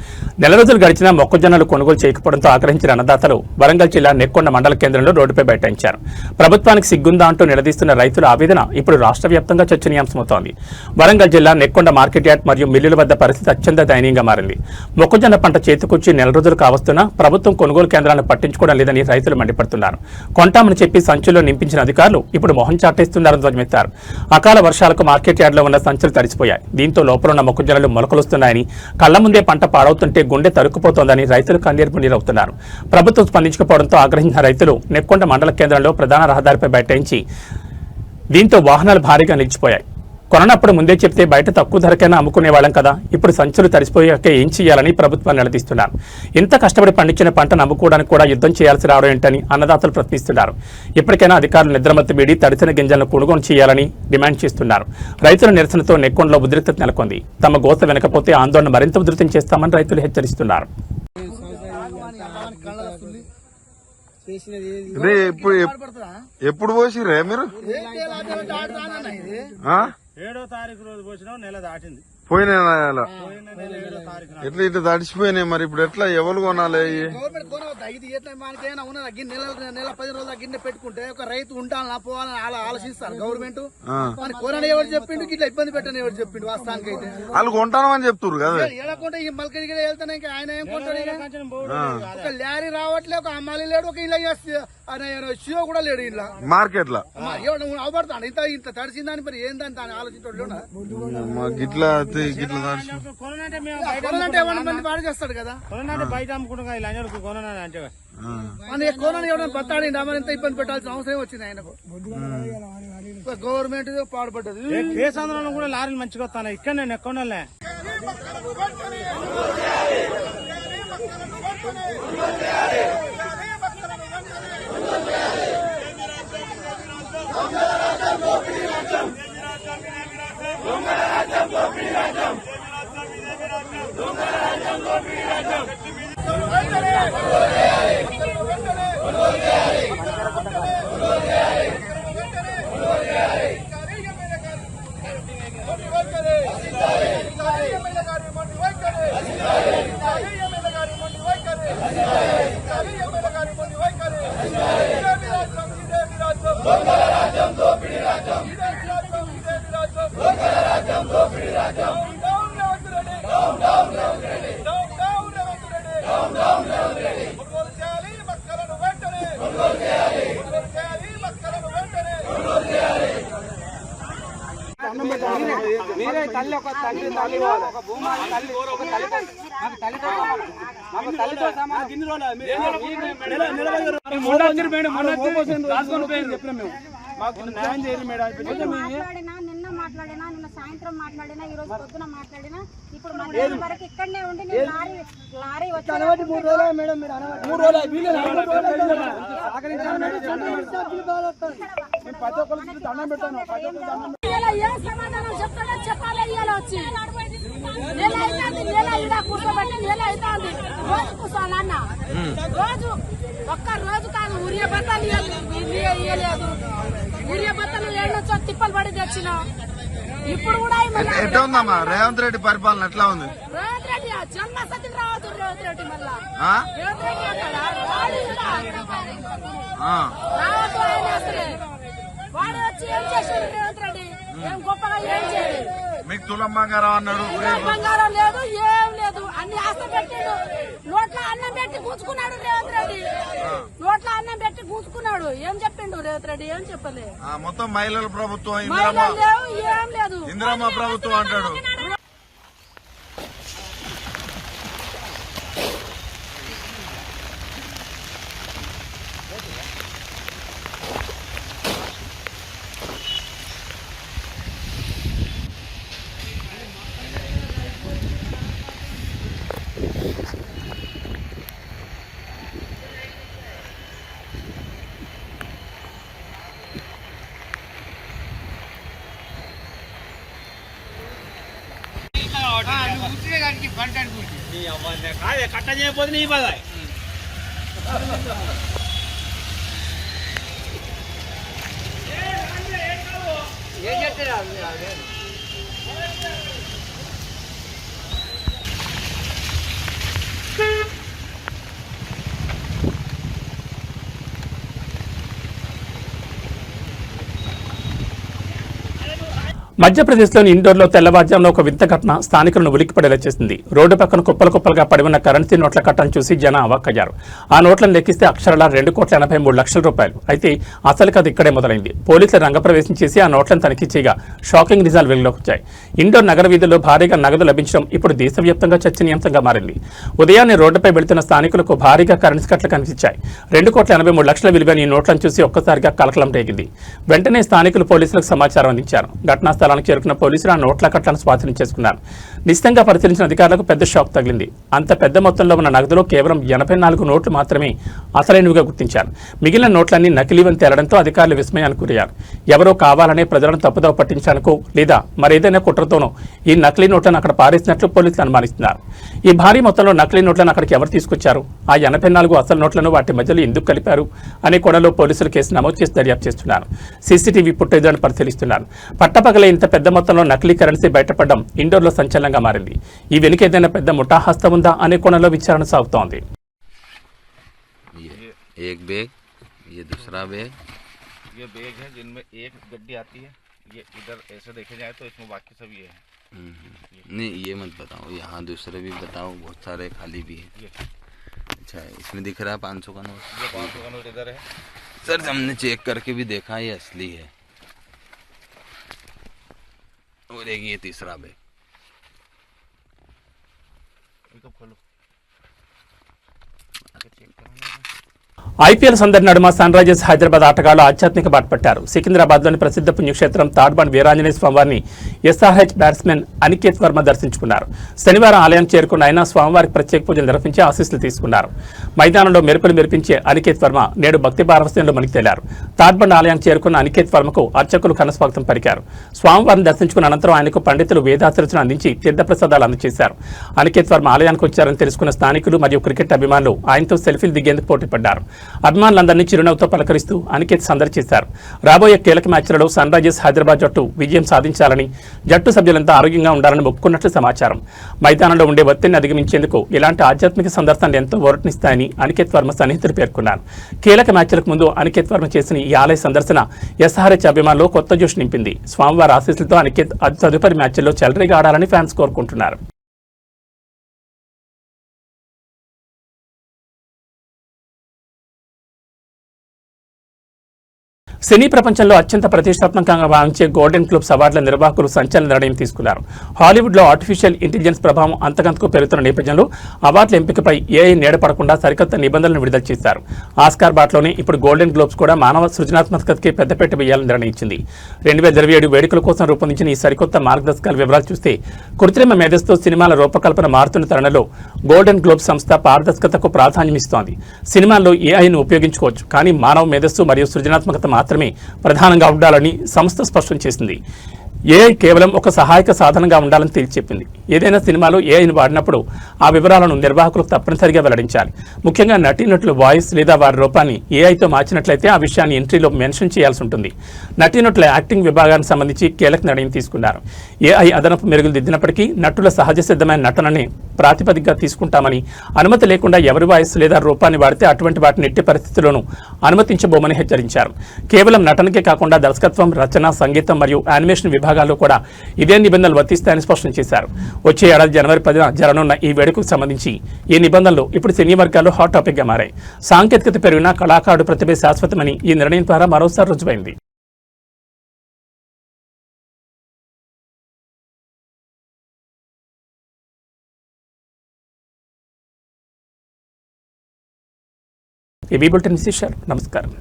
నెల రోజులు గడిచినా మొక్కజొన్నలు కొనుగోలు చేయకపోవడంతో ఆగ్రహించిన అన్నదాతలు వరంగల్ జిల్లా నెక్కొండ మండల కేంద్రంలో రోడ్డుపై బైఠాయించారు. ప్రభుత్వానికి సిగ్గుందా అంటూ నిలదీస్తున్న రైతుల ఆవేదన ఇప్పుడు రాష్ట్ర వ్యాప్తంగా చర్చనీయాంశమవుతోంది. వరంగల్ జిల్లా నెక్కొండ మార్కెట్ యార్డ్ మరియు మిల్లుల వద్ద పరిస్థితి అత్యంత దయనీయంగా మారింది. మొక్కజొన్న పంట చేతికొచ్చి నెల రోజులు కావస్తున్నా ప్రభుత్వం కొనుగోలు కేంద్రాలను పట్టించుకోవడం లేదని రైతులు మండిపడుతున్నారు. కొంటామని చెప్పి సంచుల్లో నింపించిన అధికారులు ఇప్పుడు మొహం చాటేస్తున్నారని ధ్వజమెత్తారు. అకాల వర్షాలకు మార్కెట్ యార్డ్లో ఉన్న సంచులు తడిసిపోయాయి. దీంతో లోపల ఉన్న మొక్కజొన్నలు మొలకలొస్తున్నాయని, కళ్ల ముందే పంట పాడవుతుంటే గుండె తరుక్కుపోతోందని రైతులు కన్నీరు మున్నీరవుతున్నారు. ప్రభుత్వం స్పందించకపోవడంతో ఆగ్రహించిన రైతులు నెక్కొండ మండల కేంద్రంలో ప్రధాన రహదారిపై బైఠాయించి దీంతో వాహనాలు భారీగా నిలిచిపోయాయి. కొననప్పుడు ముందే చెప్తే బయట తక్కువ ధరకైనా అమ్ముకునేవాళ్ళం కదా, ఇప్పుడు సంచులు తడిసిపోయాక ఏం చేయాలని ప్రభుత్వాన్ని నిలదీస్తున్నారు. ఇంత కష్టపడి పండించిన పంటను అమ్ముకోవడానికి కూడా యుద్ధం చేయాల్సి రావడం ఏంటని అన్నదాతలు ప్రశ్నిస్తున్నారు. ఇప్పటికైనా అధికారులు నిద్రమత్తు వీడి తడిసిన గింజలను కొనుగోలు చేయాలని డిమాండ్ చేస్తున్నారు. రైతుల నిరసనతో నెక్కొండలో ఉద్రిక్తత నెలకొంది. తమ గోస వెనకపోతే ఆందోళన మరింత ఉధృతం చేస్తామని రైతులు హెచ్చరిస్తున్నారు. ఎప్పుడు పోసిరే మీరు? 7వ తారీఖు రోజు పోసినాం, నెల దాటింది. పోయిన నెల ఎట్లా ఇట్లా తడిసిపోయినాయి. మరి ఇప్పుడు ఎట్లా ఎవరు కొనాలి? ఇది ఎట్లా మనకేమైనా ఉన్నదా నెల 10 రోజుల గిన్నె పెట్టుకుంటే ఒక రైతు ఉంటాను పోవాలని ఆలోచిస్తారు గవర్నమెంట్. మన కోరని ఎవరు చెప్పిండు ఇట్లా ఇబ్బంది పెట్టని ఎవరు చెప్పిండు వాస్తవానికి అయితే వాళ్ళు కొంటామని చెప్తున్నారు కదా. ఎడకుంటే ఈ మల్కడి వెళ్తానే ఇంకా ఆయన ఏం కొంటాడు. ఒక లారీ రావట్లే, ఒక అమ్మాలి లేడు, ఒక ఇలా షియో కూడా లేడు ఇలా మార్కెట్ లో అవబడతాడు. ఇంత తడిసిందని మరి ఏందని తాను ఆలోచించాడు. గిట్లా కొనంటే ఎవరి మంది పాడు చేస్తాడు కదా. బయట అమ్ముకుంటా అంటే మన కోనని ఎవరైనా బతాడి మరి ఎంత ఇబ్బంది పెట్టాల్సిన అవసరం వచ్చింది ఆయనకు. గవర్నమెంట్ పాడుపడ్డది. కేసాంధ్రంలో కూడా లారీలు మంచిగా వస్తాను. ఇక్కడ నేను ఎక్కడ మీరే తల్లి ఒక తండ్రి తల్లి ఒక భూమాని తల్లి ఒక తల్లితో మాకు తల్లితో మాకు తల్లితో సమానం. నిన్న మాట్లాడినా, నిన్న సాయంత్రం మాట్లాడినా, ఈ రోజు పొద్దున మాట్లాడినా, ఇప్పుడు మధ్యాహ్నం వరకు ఇక్కడనే ఉండి నేను లారీ వచ్చాను. ఏ సమాధానం చెప్తాడో చెప్పాలి. ఇవాళ వచ్చి నెల అవుతుంది, నెల ఇలా కూర్చోబెట్టి నెల అవుతుంది. రోజు కూర్చోవాలన్న రోజు ఒక్క రోజు కాదు. ఉరియా బత్తాలు ఇయ్యలేదు. ఉరియా బత్తాలు ఏళ్ళొచ్చో తిప్పలు పడి తెచ్చిన. ఇప్పుడు కూడా ఎట్లా ఉందమ్మా రేవంత్ రెడ్డి పరిపాలన ఎట్లా ఉంది? రేవంత్ రెడ్డి జన్మసతి రావద్దు. రేవంత్ రెడ్డి మళ్ళా రేవంత్ రెడ్డి అక్కడ రావద్దు. ఆయన అసలే వాడు వచ్చి ఏం చేశాడు రేవంత్ రెడ్డి? ఏం గొప్పగా ఏం చేయలేదు. మీకు తులం బంగారం అన్నాడు. బంగారం లేదు, ఏం లేదు. అన్ని ఆశ పెట్టాడు. నోట్లో అన్నం పెట్టి కూర్చుకున్నాడు రేవంత్ రెడ్డి. నోట్లో అన్నం పెట్టి కూర్చుకున్నాడు. ఏం చెప్పిండు రేవంత్ రెడ్డి? ఏం చెప్పలే. మొత్తం మహిళల ప్రభుత్వం, లేవు, ఏం లేదు. ఇందిరమ్మ ప్రభుత్వం అంటాడు. కట్ట చేయకపోతే నీ బాధ. ఏం చెప్తారా మధ్యప్రదేశ్లోని ఇండోర్లో తెల్లవారుజామున ఒక వింత ఘటన స్థానికులను ఉలిక్కిపడేలా చేసింది. రోడ్డు పక్కన కుప్పలు కుప్పలుగా పడి ఉన్న కరెన్సీ నోట్ల కట్టను చూసి జనం అవాక్కయ్యారు. ఆ నోట్లను లెక్కిస్తే అక్షరాల 2,83,00,000 రూపాయలు. అయితే అసలు కథ ఇక్కడే మొదలైంది. పోలీసులు రంగప్రవేశం చేసి ఆ నోట్లను తనిఖీ చేయగా షాకింగ్ నిజాలు వెలుగులోకి వచ్చాయి. ఇండోర్ నగర వీధుల్లో భారీగా నగదు లభించడం ఇప్పుడు దేశవ్యాప్తంగా చర్చనీయాంశంగా మారింది. ఉదయాన్నే రోడ్డుపై వెళుతున్న స్థానికులకు భారీగా కరెన్సీ కట్టలు కనిపించాయి. 2,83,00,000 విలువైన ఈ నోట్లను చూసి ఒక్కసారిగా కలకలం రేగింది. వెంటనే స్థానికులు పోలీసులకు సమాచారం అందించారు. ఘటనా స్థలానికి చేరుకున్న పోలీసులు ఆ నోట్ల కట్టలను స్వాధీనం చేసుకున్నారు. నిశ్చితంగా పరిశీలించిన అధికారులకు పెద్ద షాక్ తగిలింది. అంత పెద్ద మొత్తంలో ఉన్న నగదులో కేవలం 84 నోట్లు మాత్రమే అసలైనవిగా గుర్తించారు. మిగిలిన నోట్లన్నీ నకిలీవని తేలడంతో అధికారులు విస్మయానికి గురయ్యారు. ఎవరో కావాలనే ప్రజలను తప్పుదోవ పట్టించడానికో లేదా మరేదైనా కుట్రతోనో ఈ నకిలీ నోట్లను అక్కడ పారేసినట్లు పోలీసులు అనుమానిస్తున్నారు. ఈ భారీ మొత్తంలో నకిలీ నోట్లను అక్కడికి ఎవరు తీసుకొచ్చారు, ఆ 84 అసలు నోట్లను వాటి మధ్యలో ఎందుకు కలిపారు అనే కోణంలో పోలీసులు కేసు నమోదు చేసి దర్యాప్తు చేస్తున్నారు. సీసీటీవీ ఫుటేజ్లను పరిశీలిస్తున్నారు. పట్టపగలే ఇంత పెద్ద మొత్తంలో నకిలీ కరెన్సీ బయటపడడం ఇండోర్లో సంచలనంగా మారింది. ఈ వెనుక ఏదైనా పెద్ద ముఠా హస్తం ఉందా అనే కోణంలో విచారణ సాగుతోంది. ये एक बैग, ये दूसरा बैग। ये बैग है जिनमें एक गड्डी आती है, ये इधर ऐसे देखे जाए तो इसमें बाकी सब ये है। नहीं ये मत बताओ, यहाँ दूसरे भी बताओ, बहुत सारे खाली भी है। अच्छा इसमें दिख रहा है 500 का नोट। ये 500 का नोट इधर है सर, हमने चेक करके भी देखा ये असली है। और एक ये तीसरा बैग। तो खोलो, चेक करना। ఐపీఎల్ సందడి నడుమ సన్ రైజర్స్ హైదరాబాద్ ఆటగాళ్లు ఆధ్యాత్మిక బాట పట్టారు. సికింద్రాబాద్లోని ప్రసిద్ధ పుణ్యక్షేత్రం తాడ్బండ్ వీరాంజనేయ స్వామివారిని ఎస్ఆర్హెచ్ బ్యాట్స్మెన్ అనికేత్ వర్మ దర్శించుకున్నారు. శనివారం ఆలయానికి చేరుకున్న ఆయన స్వామివారికి ప్రత్యేక పూజలు నిర్వహించి ఆశీస్సులు తీసుకున్నారు. మైదానంలో మెరుపులు మెరిపించే అనికేత్ వర్మ నేడు భక్తి పారవస్యంలో మునిగి తేలారు. తాడ్బండ్ ఆలయానికి చేరుకున్న అనికేత్ వర్మకు అర్చకులు ఘనస్వాగతం పలికారు. స్వామివారిని దర్శించుకున్న అనంతరం ఆయనకు పండితులు వేదాశీర్వచనం అందించి తీర్థప్రసాదాలు అందజేశారు. అనికేత్ వర్మ ఆలయానికి వచ్చారని తెలుసుకున్న స్థానికులు మరియు క్రికెట్ అభిమానులు ఆయనతో సెల్ఫీలు దిగేందుకు పోటీపడ్డారు. అభిమానులందరినీ చిరునవ్వుతో పలకరిస్తూ అనికేత్ సందడి చేశారు. రాబోయే కీలక మ్యాచ్లలో సన్ రైజర్స్ హైదరాబాద్ జట్టు విజయం సాధించాలని, జట్టు సభ్యులంతా ఆరోగ్యంగా ఉండాలని ఒప్పుకున్నట్లు సమాచారం. మైదానంలో ఉండే ఒత్తిడిని అధిగమించేందుకు ఇలాంటి ఆధ్యాత్మిక సందర్శనలు ఎంతో ఓరటనిస్తాయని అనికేత్ వర్మ సన్నిహితులు పేర్కొన్నారు. కీలక మ్యాచ్లకు ముందు అనికేత్ వర్మ చేసిన ఈ ఆలయ సందర్శన ఎస్ఆర్హెచ్ అభిమానుల్లో కొత్త జోష్ నింపింది. స్వామివారి ఆశీస్సులతో అనికేత్ తదుపరి మ్యాచ్ల్లో చెలరేగా ఆడాలని ఫ్యాన్స్ కోరుకుంటున్నారు. సినీ ప్రపంచంలో అత్యంత ప్రతిష్టాత్మకంగా భావించే గోల్డెన్ గ్లోబ్స్ అవార్డుల నిర్వాహకులు సంచలన నిర్ణయం తీసుకున్నారు. హాలీవుడ్లో ఆర్టిఫిషియల్ ఇంటెలిజెన్స్ ప్రభావం అంతకంతకు పెరుగుతున్న నేపథ్యంలో అవార్డుల ఎంపికపై ఏఐ నీడపడకుండా సరికొత్త నిబంధనలను విడుదల చేశారు. ఆస్కార్ బాటలోనే ఇప్పుడు గోల్డెన్ గ్లోబ్స్ కూడా మానవ సృజనాత్మకతకి పెద్దపీట వేయాలని నిర్ణయించింది. 2027 వేడుకల కోసం రూపొందించిన ఈ సరికొత్త మార్గదర్శకాల వివరాలు చూస్తే కృత్రిమ మేధస్సుతో సినిమాల రూపకల్పన మారుతున్న తరుణంలో గోల్డెన్ గ్లోబ్స్ సంస్థ పారదర్శకతకు ప్రాధాన్యమిస్తోంది. సినిమాల్లో ఏఐను ఉపయోగించుకోవచ్చు, కానీ మానవ మేధస్సు మరియు సృజనాత్మకత మాత్రమే ప్రధానంగా ఉండాలని సంస్థ స్పష్టం చేసింది. ఏఐ కేవలం ఒక సహాయక సాధనంగా ఉండాలని తేల్చెప్పింది. ఏదైనా సినిమాలో ఏఐని వాడినప్పుడు ఆ వివరాలను నిర్వాహకులు తప్పనిసరిగా వెల్లడించాలి. ముఖ్యంగా నటీనటుల వాయిస్ లేదా వారి రూపాన్ని ఏఐతో మార్చినట్లయితే ఆ విషయాన్ని ఎంట్రీలో మెన్షన్ చేయాల్సి ఉంటుంది. నటీనటుల యాక్టింగ్ విభాగానికి సంబంధించి కీలక నిర్ణయం తీసుకున్నారు. ఏఐ అదనపు మెరుగులు దిద్దినప్పటికీ నటుల సహజ సిద్ధమైన నటనని ప్రాతిపదికగా తీసుకుంటామని, అనుమతి లేకుండా ఎవరి వాయిస్ లేదా రూపాన్ని వాడితే అటువంటి వాటిని ఎట్టి పరిస్థితుల్లోనూ అనుమతించబోమని హెచ్చరించారు. కేవలం నటనకే కాకుండా దర్శకత్వం, రచన, సంగీతం మరియు యానిమేషన్ విభాగాల్లో కూడా ఇదే నిబంధనలు వర్తిస్తాయని స్పష్టం చేశారు. వచ్చే ఏడాది జనవరి 10న జరగనున్న ఈ వేడుకకు సంబంధించి ఈ నిబంధనలు ఇప్పుడు సినీ వర్గాల్లో హాట్ టాపిక్ గా మారాయి. సాంకేతికత పెరిగిన కళాకారుడు ప్రతిభ శాశ్వతమని ఈ నిర్ణయం ద్వారా మరోసారి రుజువైంది. ఈ బులెటిన్ విశేషాలు. నమస్కారం.